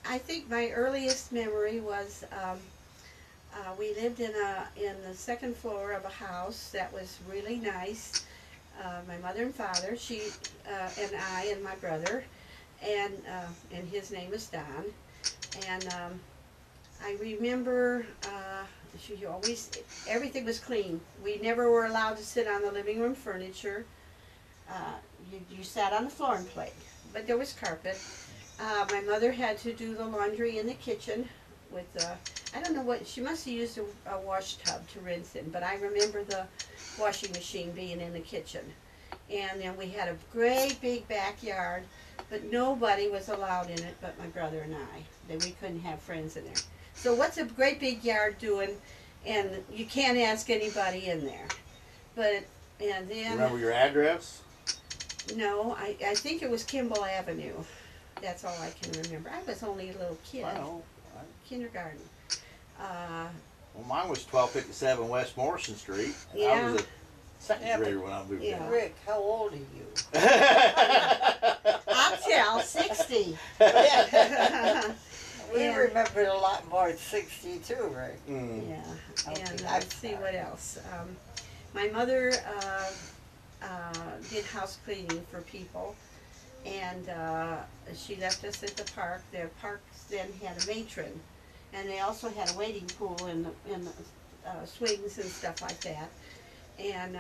I think my earliest memory was we lived in the second floor of a house that was really nice. My mother and father, she and I and my brother, and his name is Don. And I remember she always, everything was clean. We never were allowed to sit on the living room furniture. You sat on the floor and played, but there was carpet. My mother had to do the laundry in the kitchen with I don't know what, she must have used a wash tub to rinse in, but I remember the washing machine being in the kitchen. And then we had a great big backyard, but nobody was allowed in it but my brother and I. That we couldn't have friends in there. So what's a great big yard doing? And you can't ask anybody in there. But, and then... Remember your address? No, I think it was Kimball Avenue. That's all I can remember. I was only a little kid. I know. Kindergarten. Well, mine was 1257 West Morrison Street. And Yeah. I was a second grader when I moved Yeah. there. Rick, how old are you? I'll tell, 60. We And- remembered a lot more at 62, Rick. Mm. Yeah, Okay, and I'm let's see what else. My mother did house cleaning for people, and she left us at the park. The parks then had a matron, and they also had a wading pool and swings and stuff like that. And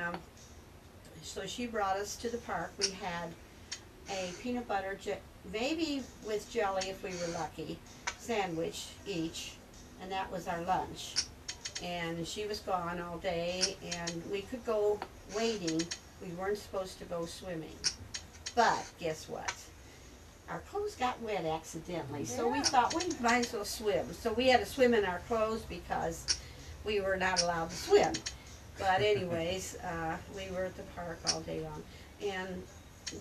so she brought us to the park. We had a peanut butter, maybe with jelly if we were lucky, sandwich each, and that was our lunch. And she was gone all day, and we could go wading. We weren't supposed to go swimming. But guess what? Our clothes got wet accidentally, so we thought we might as well swim. So we had to swim in our clothes because we were not allowed to swim. But anyways, we were at the park all day long. And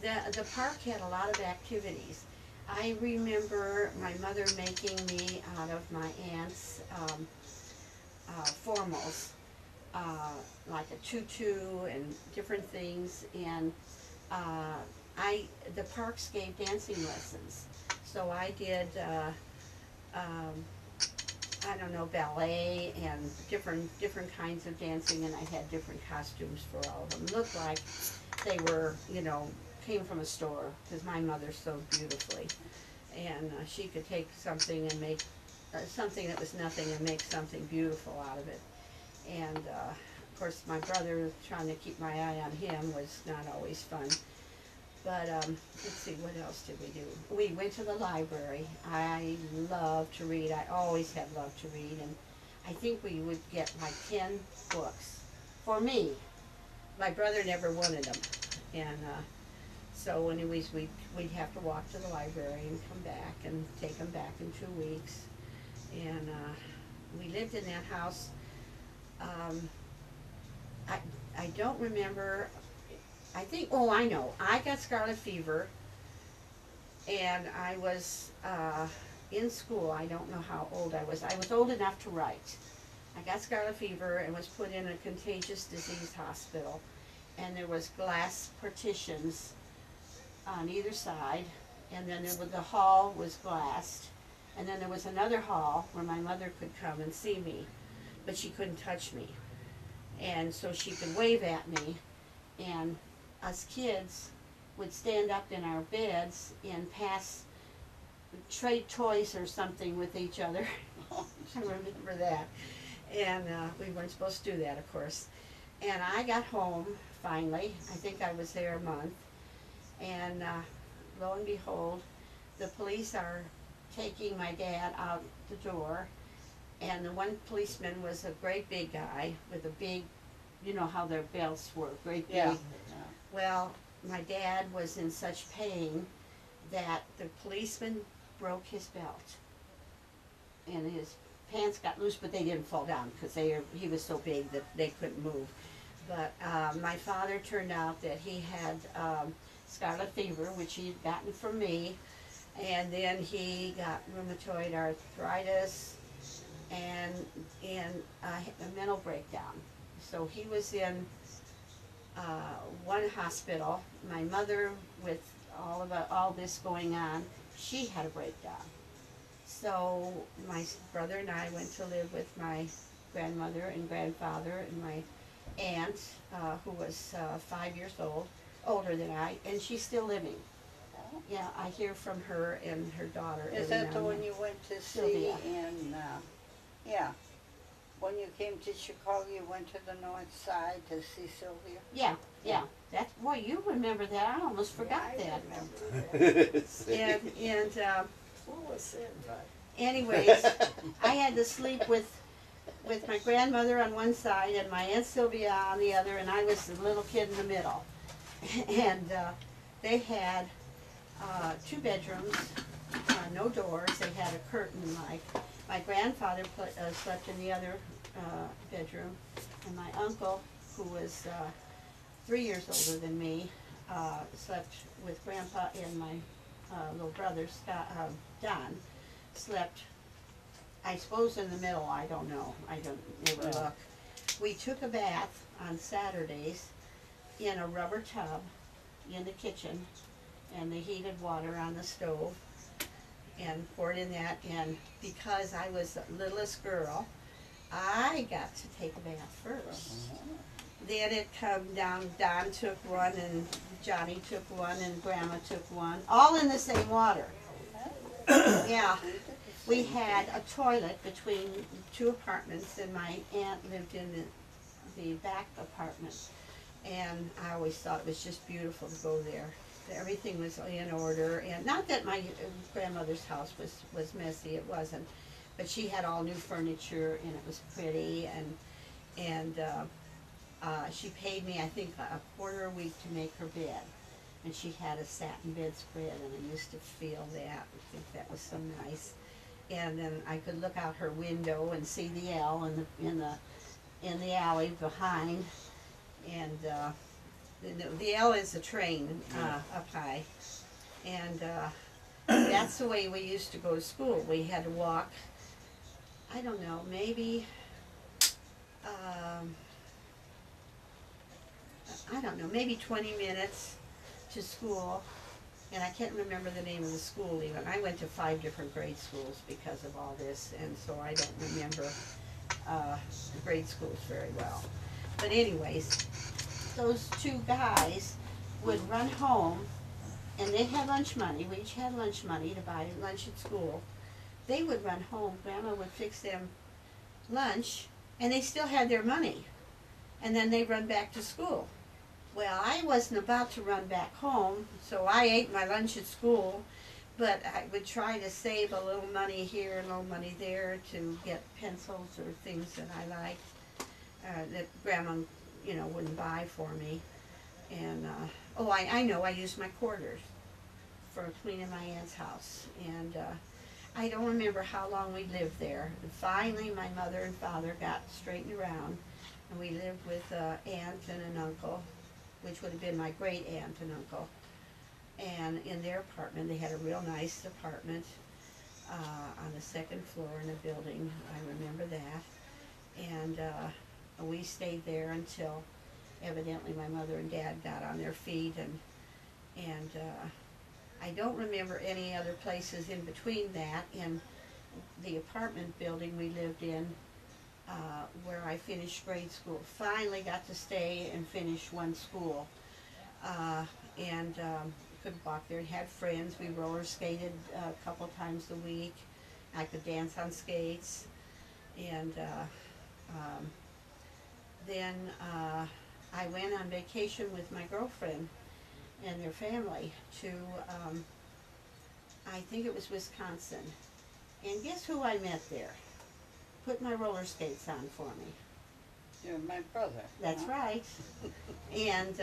the park had a lot of activities. I remember my mother making me out of my aunt's formals, like a tutu and different things. And the parks gave dancing lessons. So I did, I don't know, ballet and different kinds of dancing, and I had different costumes for all of them. Looked like they were, you know, came from a store, because my mother sewed beautifully. And she could take something and make something that was nothing and make something beautiful out of it. And of course my brother, trying to keep my eye on him was not always fun. But let's see, what else did we do? We went to the library. I love to read. I always have loved to read, and I think we would get like 10 books for me. My brother never wanted them, and so anyways, we'd have to walk to the library and come back and take them back in 2 weeks. And we lived in that house. I don't remember. I think, oh, I know. I got scarlet fever, and I was in school. I don't know how old I was. I was old enough to write. I got scarlet fever and was put in a contagious disease hospital, and there was glass partitions on either side, and then the hall was glassed, and then there was another hall where my mother could come and see me, but she couldn't touch me, and so she could wave at me, and us kids would stand up in our beds and trade toys or something with each other. I remember that. And we weren't supposed to do that, of course. And I got home, finally. I think I was there a month. And lo and behold, the police are taking my dad out the door. And the one policeman was a great big guy with a big, you know how their belts were, great big. Yeah. Well, my dad was in such pain that the policeman broke his belt, and his pants got loose, but they didn't fall down because he was so big that they couldn't move. But my father turned out that he had scarlet fever, which he had gotten from me, and then he got rheumatoid arthritis and a mental breakdown. So he was in one hospital. My mother, with all this going on, she had a breakdown. So my brother and I went to live with my grandmother and grandfather and my aunt, who was 5 years older than I, and she's still living. Yeah, I hear from her and her daughter. Is that the one you went to see Sylvia. in, yeah. When you came to Chicago, you went to the north side to see Sylvia? Yeah, yeah. That's, boy, you remember that. I almost forgot Yeah, that. I remember that. And What was it, but? anyways, I had to sleep with my grandmother on one side and my Aunt Sylvia on the other, and I was the little kid in the middle. And they had 2 bedrooms, no doors. They had a curtain. Like my grandfather slept in the other bedroom, and my uncle, who was 3 years older than me, slept with Grandpa, and my little brother Don slept, I suppose, in the middle. I don't know. I don't never look. We took a bath on Saturdays in a rubber tub in the kitchen, and the heated water on the stove, and poured in that. And because I was the littlest girl, I got to take a bath first. Then it come down, Don took one, and Johnny took one, and Grandma took one, all in the same water. Yeah. We had a toilet between 2 apartments, and my aunt lived in the back apartment. And I always thought it was just beautiful to go there. Everything was in order, and not that my grandmother's house was messy, it wasn't. But she had all new furniture, and it was pretty, and she paid me, I think, a quarter a week to make her bed. And she had a satin bedspread, and I used to feel that. I think that was so nice. And then I could look out her window and see the L in the alley behind. And the L is a train up high. And that's the way we used to go to school. We had to walk, I don't know, maybe, I don't know, maybe 20 minutes to school. And I can't remember the name of the school even. I went to 5 different grade schools because of all this, and so I don't remember the grade schools very well. But anyways, those 2 guys would run home, and they had lunch money. We each had lunch money to buy lunch at school. They would run home. Grandma would fix them lunch, and they still had their money. And then they'd run back to school. Well, I wasn't about to run back home, so I ate my lunch at school, but I would try to save a little money here and a little money there to get pencils or things that I liked, that Grandma, you know, wouldn't buy for me. And, oh, I know, I used my quarters for cleaning my aunt's house. And I don't remember how long we lived there. And finally, my mother and father got straightened around, and we lived with an aunt and an uncle, which would have been my great aunt and uncle. And in their apartment, they had a real nice apartment on the 2nd floor in a building. I remember that. And we stayed there until evidently my mother and dad got on their feet. And I don't remember any other places in between that. In the apartment building we lived in, where I finished grade school. Finally got to stay and finish one school. And could walk there and had friends. We roller skated a couple times a week. I could dance on skates. And then I went on vacation with my girlfriend and their family to, I think it was Wisconsin. And guess who I met there? Put my roller skates on for me. You're my brother. That's huh? right. And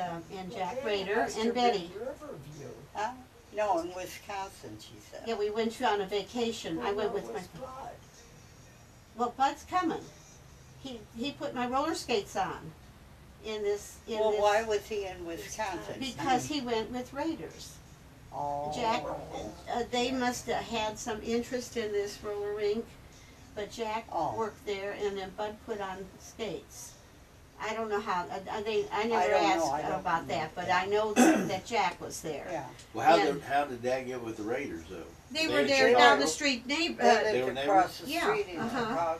Jack Rader and Betty. Riverview. Huh? No, in Wisconsin, she said. Yeah, we went on a vacation. I went with my. Bud. Well, Bud's coming. He put my roller skates on. Well, why was he in Wisconsin? Because he went with Raiders. Oh. Jack, they must have had some interest in this roller rink, but Jack worked there, and then Bud put on skates. I don't know how, I never I don't know, asked I don't about know. that, but I know that Jack was there. Yeah. Well, And- how did Dad get with the Raiders though? They They were in there down the Chicago? street neighbor, They were lived neighbors? across the Yeah, street in uh-huh. Chicago,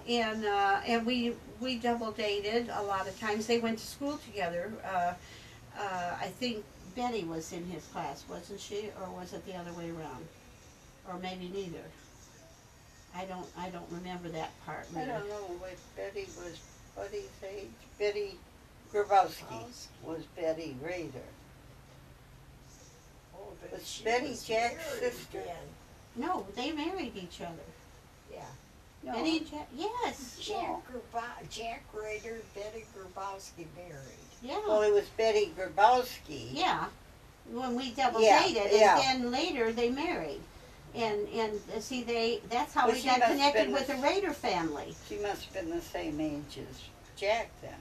yeah. and we double dated a lot of times. They went to school together. I think Betty was in his class, wasn't she, or was it the other way around, or maybe neither? I don't remember that part. I Really. don't know what Betty was, Buddy's age. Betty Grubowski was Betty Raider. Oh, but Was she Betty was Jack's married sister? then. No, they married each other. Yeah. No, Betty and Jack, yes, Jack Rader, Betty Grubowski married. yeah. well, it was Betty Grubowski. Yeah, when we double Yeah, dated, yeah. and then later they married, and see that's how Well, we she got must have connected been with the- the Raider family. She must have been the same age as Jack then.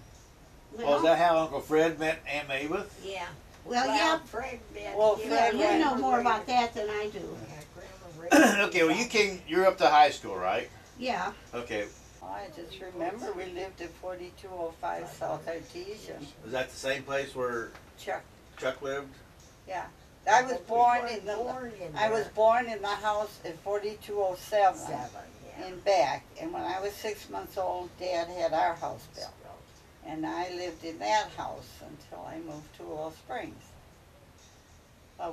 Well, is that how Uncle Fred met Aunt Mavis? Yeah. yeah, Fred met Well, him. Fred you went- know more about that than I do. Yeah, Grandma Rader. Okay, well you're up to high school, right? Yeah, Okay, I just remember we lived at 4205 South Artesian. was that the same place where Chuck, Chuck lived? yeah. I was born We in the, born in I was there. born in the house at 4207 yeah. in back. And when I was 6 months old, Dad had our house built. And I lived in that house until I moved to Willow Springs.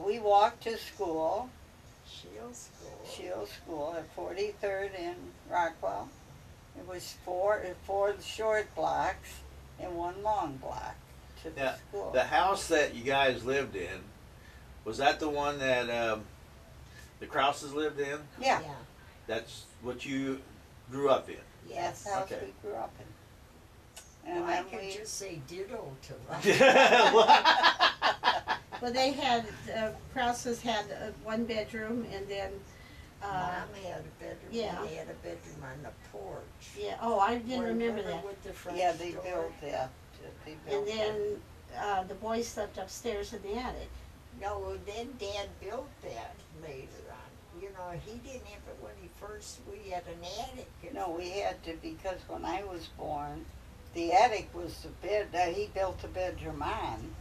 We walked to school, Shields School. Shields School at 43rd in Rockwell. It was four short blocks and one long block to the Now, school. the house that you guys lived in, was that the one that the Krauses lived in? Yeah, Yeah. That's what you grew up in? that's Yes. the house Okay. we grew up in. And Well, I then could we, just say ditto to that. well they had Krauses had one bedroom, and then Mom had a bedroom. yeah. They had a bedroom on the porch. yeah. Oh, I didn't remember that. With the front yeah, they door. built that. They And built then the boys slept upstairs in the attic. No, then Dad built that later on. You know, he didn't have it when we had an attic. No, we had to, because when I was born, the attic was the bed, he built the bedroom on.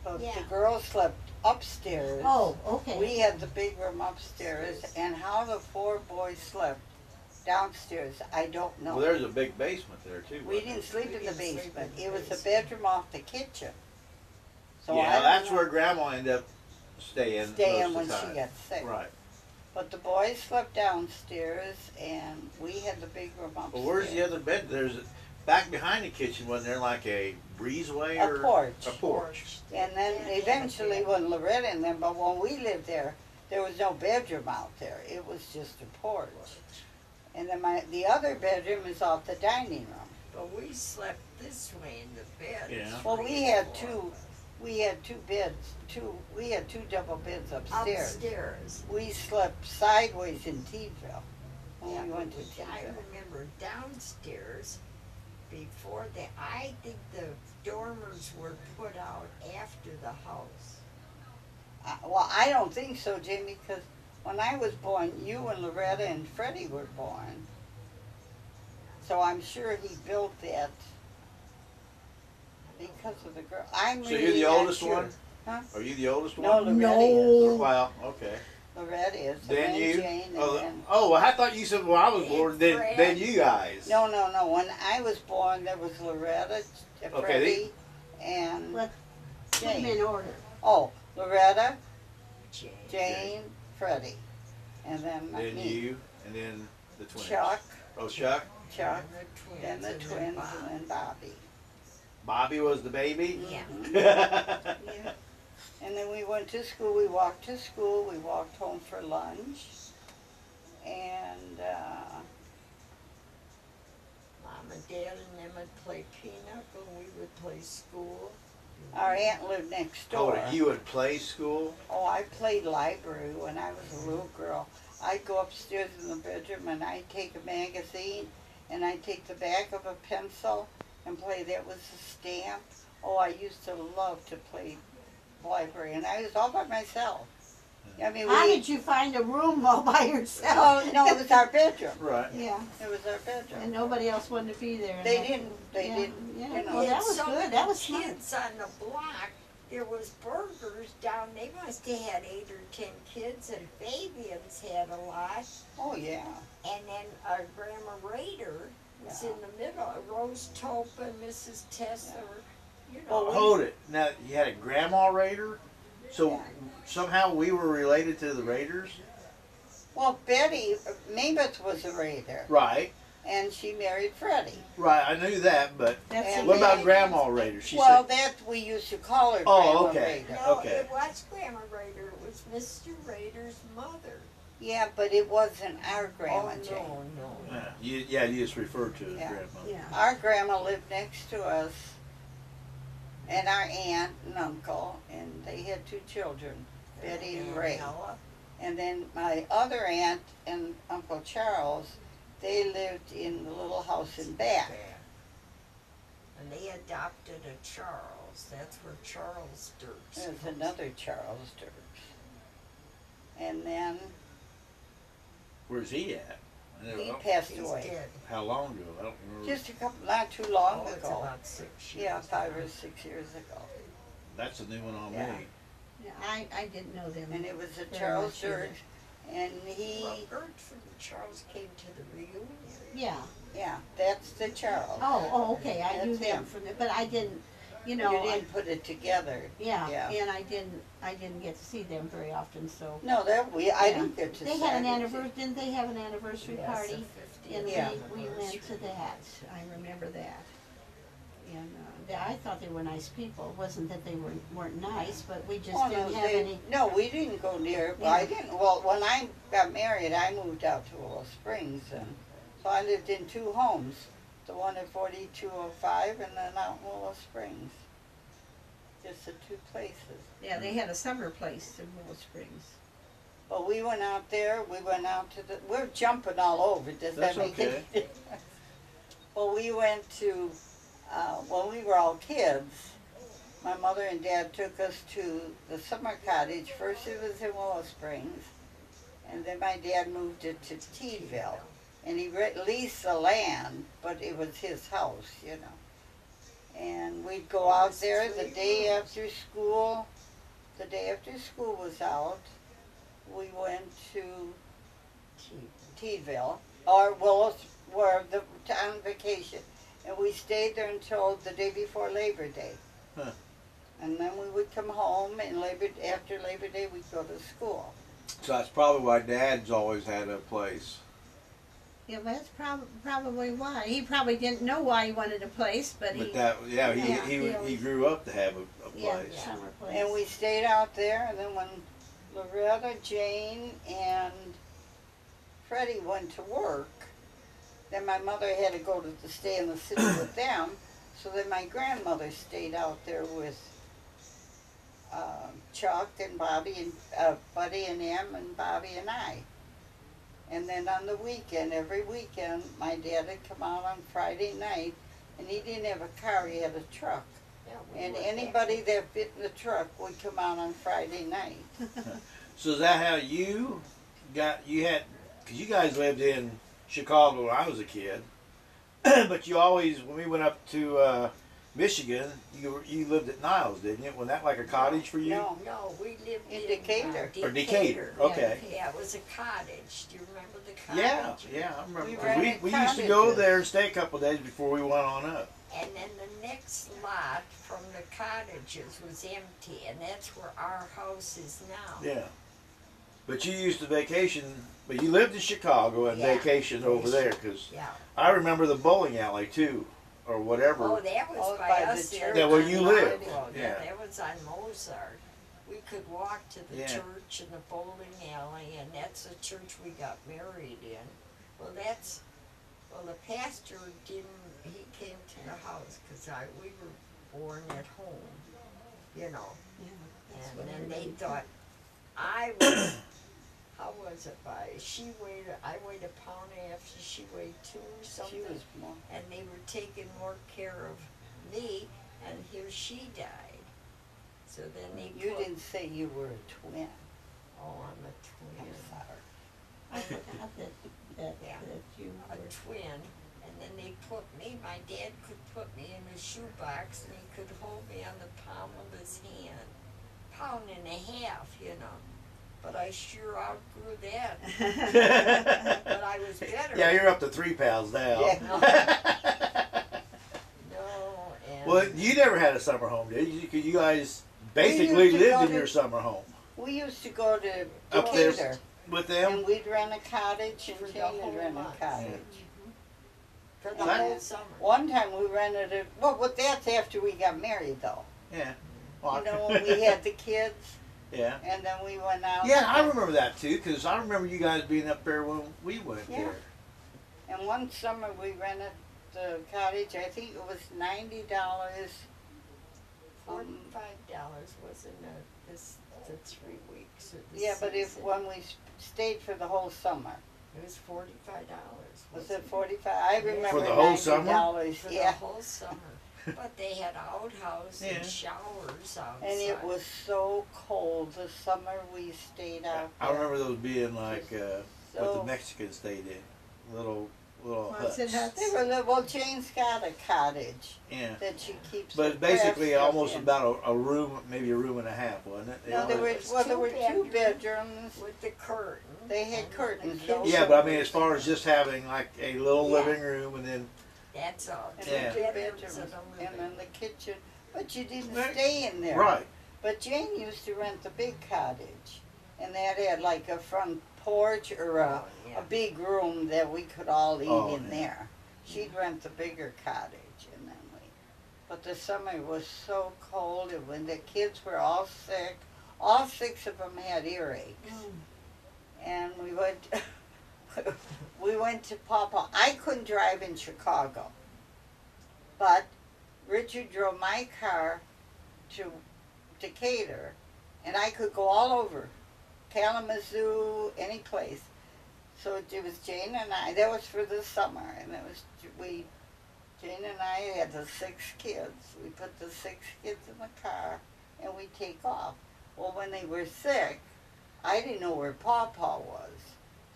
But Yeah. the girls slept upstairs. Oh, okay. We had the big room upstairs, and how the four boys slept downstairs, I don't know. Well, there's a big basement there too. We wasn't didn't sleep We in the didn't sleep in basement. the It was the basement. bedroom off the kitchen. So there? I Yeah, don't that's know. where Grandma ended up staying Staying most when of the she time. got sick. Right. But the boys slept downstairs, and we had the big room upstairs. Well, where's the other bed? There's back behind the kitchen. Wasn't there like a breezeway A or porch. A porch. And then eventually when Loretta and them, but when we lived there, there was no bedroom out there. It was just a porch. And then the other bedroom is off the dining room. But we slept this way in the bed. Yeah. Well, we had two beds, we had two double beds upstairs. Upstairs. We slept sideways in Teedville when Yeah, we went to but I Teedville. remember downstairs, before I think the dormers were put out after the house. Well, I don't think so, Jamie, because when I was born, you and Loretta and Freddie were born. So I'm sure he built that because of the girl. I'm So really you're the not oldest sure. one? Huh? Are you the oldest No, one? Loretta No. is. Wow. Okay. Loretta is. and Then you. Jane, and Oh, then, well, I thought you said when I was And born. Fred. Then you guys. no. When I was born, there was Loretta, Okay, Freddie, and Let put them Jane. in order. Oh, Loretta, Jane. Jane, Freddie, and then Then me. you, and then the twins. Chuck, Oh, Chuck. Chuck, And then the twins. the twins, Bob. and then Bobby. Bobby was the baby. Yeah. Yeah. And then we went to school, we walked to school, we walked home for lunch. And, Mom and Dad and them would play pinochle and we would play school. our aunt lived next Oh, door. you would play school. Oh, I played library when I was a little girl. I'd go upstairs in the bedroom and I'd take a magazine and I'd take the back of a pencil and play. That was a stamp. Oh, I used to love to play library, and I was all by myself. I mean, How we, did you find a room all by yourself? oh, no, it was our bedroom. Right. Yeah, It was our bedroom. and nobody else wanted to be there. They and didn't, yeah, you Well, know. that was so good. many That was smart. kids on the block. There was burgers down. They must have had 8 or 10 kids, and Fabians had a lot. Oh, yeah. And then our Grandma Raider was Yeah. in the middle. Rose Topin, Mrs. Tessler, you know. Well, we- Hold it. Now you had a grandma raider, so Yeah. somehow we were related to the Raiders. Well, Betty, Mammoth was a Raider, Right. and she married Freddie. Right. I knew that, but That's And it. what about they- Grandma Raider? She Well, said. that we used to call her Oh, Grandma okay. Raider. No, Okay. it was Grandma Raider. It was Mr. Raider's mother. Yeah, but it wasn't our grandma, oh, Jane. no. Yeah, you just referred to it as Yeah. grandma. Yeah. Our grandma lived next to us, and our aunt and uncle, and they had 2 children, Betty and Ray. Ella. And then my other aunt and Uncle Charles, they lived in the little house in back. And they adopted a Charles. That's where Charles Dircks There's comes another Charles Dirks. And then Where's he at? I he don't know. passed He's away. dead. How long ago? I don't remember. Just a couple, not too long Oh, it's ago. about 6 years. Yeah, 5 or 6 years ago. That's a new one on Yeah. me. Yeah, I didn't know them. And it was a very Charles much either. Dirk, and he, Well, Gertrude and Charles came to the reunion. Yeah. yeah, that's the Charles. Oh, okay. I knew That's them him. from it, but I didn't. You You know, didn't put it together. yeah, Yeah. and I didn't get to see them very often. So No, that I Yeah. didn't get to they see had an it. anniversary. Didn't they have an anniversary Yes, party? a 50th And Yeah. we went to that. I remember that. And I thought they were nice people. It wasn't that they weren't nice, but we just Oh, didn't no, have any. no, we didn't go near. Well, I Yeah. didn't. Well, when I got married, I moved out to Willow Springs, and so I lived in 2 homes. The one at 4205, and then out in Willow Springs. Just the 2 places. Yeah, they had a summer place in Willow Springs. But we went out there. We went out to the. We're jumping all over. Does That's that make okay. any difference? Well, we went to when we were all kids. My mother and Dad took us to the summer cottage. First, it was in Willow Springs, and then my dad moved it to Teaville, and he leased the land, but it was his house, you know. And we'd go out there the day after school. The day after school was out, we went to Teaville, or Willow, where on vacation, and we stayed there until the day before Labor Day. Huh. And then we would come home, and after Labor Day, we'd go to school. So that's probably why Dad's always had a place. Yeah, well, that's probably why. He probably didn't know why he wanted a place, but he. But that, yeah, Yeah, he always- grew up to have a Yeah, place. summer place. And we stayed out there, and then when Loretta, Jane, and Freddie went to work, then my mother had to go to stay in the city with them, so then my grandmother stayed out there with Chuck and Bobby and Buddy and Em and Bobby and I. And then on the weekend, every weekend, my dad would come out on Friday night, and he didn't have a car, he had a truck. Yeah, we And were anybody that fit in the truck would come out on Friday night. So is that how you had, because you guys lived in Chicago when I was a kid, but you always, when we went up to Michigan, you lived at Niles, didn't you? Wasn't that like a cottage for you? No, No, we lived In in Decatur. Or Decatur, okay. Yeah, it was a cottage. Do you remember the Yeah, cottage? yeah, I remember. We 'Cause rented we used to go cottages. there and stay a couple of days before we went on up. And then the next lot from the cottages was empty, and that's where our house is now. Yeah. But you used to vacation, but you lived in Chicago and Yeah. vacationed over there, because Yeah. I remember the bowling alley too, or whatever. Oh, that was Oh, by by the us. there church. Yeah, where on you Mott lived. Road. Yeah. That was on Mozart. We could walk to the Yeah. church and the bowling alley, and that's the church we got married in. Well, the pastor he came to the house, because we were born at home, you know. Yeah, that's And what then everybody they thought I was, how was it I weighed a pound and a half, she weighed 2 or something. she was more. And they were taking more care of me, and here she died. So then they You put, didn't say you were a twin. Oh, I'm a twin. I'm sorry. I forgot that Yeah. you A were. twin. And then they put me, my dad could put me in a shoebox and he could hold me on the palm of his hand. Pound and a half, you know. But I sure outgrew that. But I was better. Yeah, you're up to 3 pounds now. Yeah. No, and Well, you never had a summer home, did you? You guys We basically used to lived go in to- your summer home We used to go to Up there Decatur, with them. and we'd rent a cottage, For and the Jane whole would rent month. a cottage. for the That- whole summer. One time we rented it. Well, but that's after we got married, though. Yeah. Well, You know, when we had the kids, yeah. and then we went out. Yeah, I remember that too, because I remember you guys being up there when we went Yeah. there. And one summer we rented the cottage. I think it was $90. $45 wasn't the 3 weeks or the Yeah, but if season. when we stayed for the whole summer, It was $45. was it 45? I remember For the whole $90. For Yeah, the whole summer. But they had outhouse Yeah. and showers outside. and it was so cold the summer we stayed out I there. remember those being like what the So Mexicans stayed in, little Was it huts. they were well. Jane's got a cottage Yeah. that she keeps. But the basically, craft stuff almost in. about a room, maybe a room and a half, wasn't it? No, there They were were- there were two bedrooms. bedrooms. With the curtain. They had and curtains, the no yeah, but I mean, as far as just having like a little Yeah. living room and then That's all. And Yeah. the two Bedrooms bedrooms, and a and living. then the kitchen. But you didn't Right. stay in there. right. But Jane used to rent the big cottage, and that had like a front porch or Oh, yeah. a big room that we could all eat Oh, in yeah. there. She'd rent the bigger cottage, and then we. But the summer was so cold, and when the kids were all sick, all 6 of them had earaches, and we went. We went to Papa. I couldn't drive in Chicago, but Richard drove my car to Decatur, and I could go all over, Kalamazoo, any place. So it was Jane and I. That was for the summer, and it was Jane and I had the 6 kids. We put the 6 kids in the car, and we take off. Well, when they were sick, I didn't know where Pawpaw was.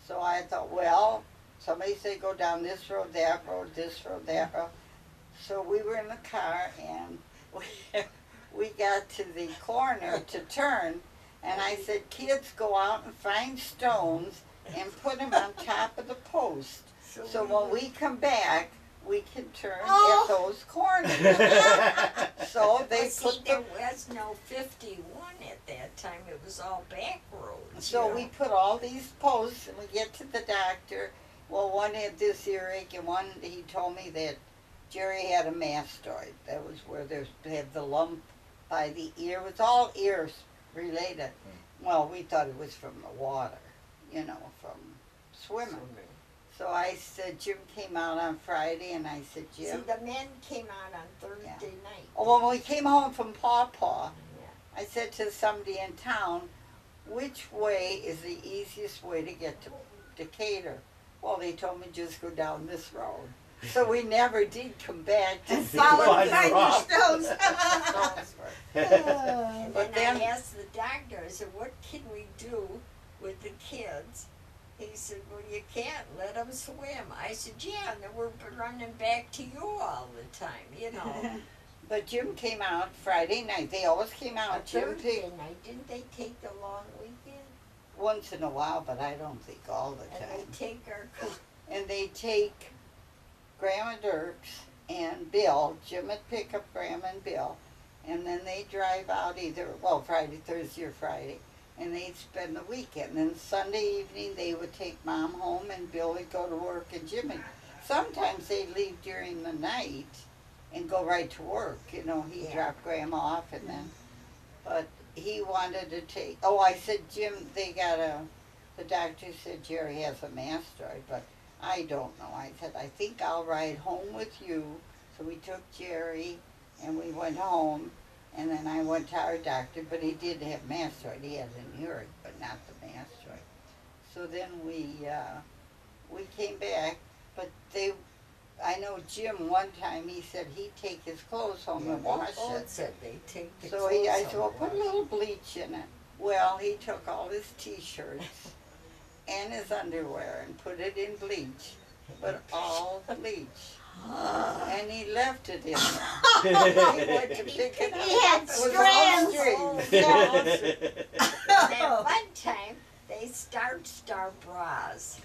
So I thought, well, somebody said go down this road, that road, this road, that road. So we were in the car, and we got to the corner to turn, and I said, kids, go out and find stones and put them on top of the post. So when we come back, we can turn Oh. at those corners. So they But see, put there the was no 51 at that time. It was all back roads. So you we know. put all these posts, and we get to the doctor. Well, one had this earache, and one, he told me that Jerry had a mastoid. That was where they had the lump by the ear. It was all ears related. Well, we thought it was from the water, you know, from swimming. So I said, Jim came out on Friday, and I said, See, Jim. the men came out on Thursday night. Oh, when we came home from Pawpaw, Yeah. I said to somebody in town, which way is the easiest way to get to Decatur? Well, they told me just go down this road. So we never did come back to see Follow what Find behind the the rock. stones. stones were. And But then then- I asked the doctor, I said, what can we do with the kids? He said, well, you can't let them swim. I said, yeah, and then we're running back to you all the time, you know. But Jim came out Friday night. They always came On out. Jim Thursday picked night, didn't they take the long weekend? once in a while, but I don't think all the And time. they take our, And they take Grandma Dircks and Bill. Jim would pick up Grandma and Bill. And then they drive out either, well, Friday, Thursday, or Friday. And they'd spend the weekend. Then Sunday evening, they would take Mom home, and Bill would go to work, and Jim would. Sometimes they'd leave during the night and go right to work. You know, he'd Yeah. drop Grandma off, and then. But he wanted to take. Oh, I said, Jim, they got a. The doctor said Jerry has a mastoid, but I don't know. I said, I think I'll ride home with you. So we took Jerry, and we went home. And then I went to our doctor, but he did have mastoid. He had an earache, but not the mastoid. So then we came back, but I know Jim one time, he said he'd take his clothes home and wash both it. said they take the So clothes I home said, well, and put a wash little bleach in it. Well, he took all his t-shirts and his underwear and put it in bleach, but all bleach. And he left it in there. He went to pick it up. He had It was all strands. strings. Then one time, they starched our bras.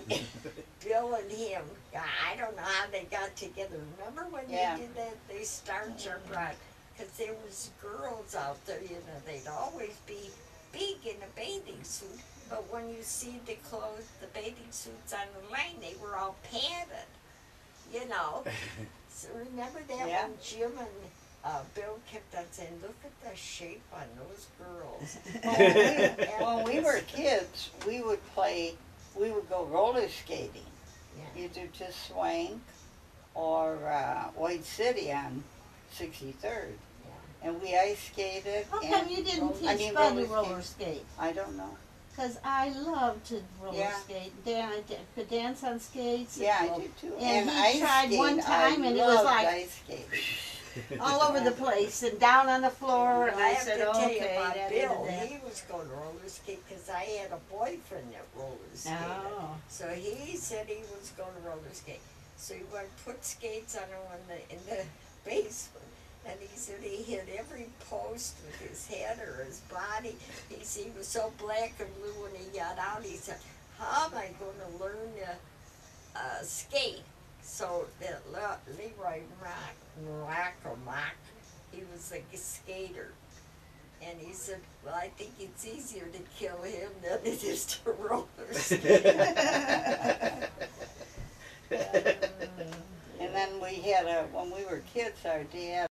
Bill and him, I don't know how they got together. Remember when Yeah. they did that? They starched our bras. Because there was girls out there, you know, they'd always be big in a bathing suit. But when you see the clothes, the bathing suits on the line, they were all padded, you know. So remember that Yeah. when Jim and Bill kept on saying, look at the shape on those girls. When we were kids, we would go roller skating, Yeah. either to Swank or White City on 63rd. And we ice skated. How come and you didn't I teach mean, Bud to roller roller skate? I don't know. Because I love to roller Yeah. skate. I could dance on skates. Yeah, I do too. And he ice tried skate, one time I and it was loved like- ice skating. all over the place and down on the floor. And Well, I I have said, to tell you okay, about that Bill. is He was going to roller skate because I had a boyfriend that roller skated. Oh. So he said he was going to roller skate. So he went put skates on him in the basement. And he said he hit every post with his head or his body. He said he was so black and blue when he got out. He said, how am I going to learn to skate? So that Leroy Mock, he was like a skater. And he said, well, I think it's easier to kill him than it is to roller skate. And then we had when we were kids, our dad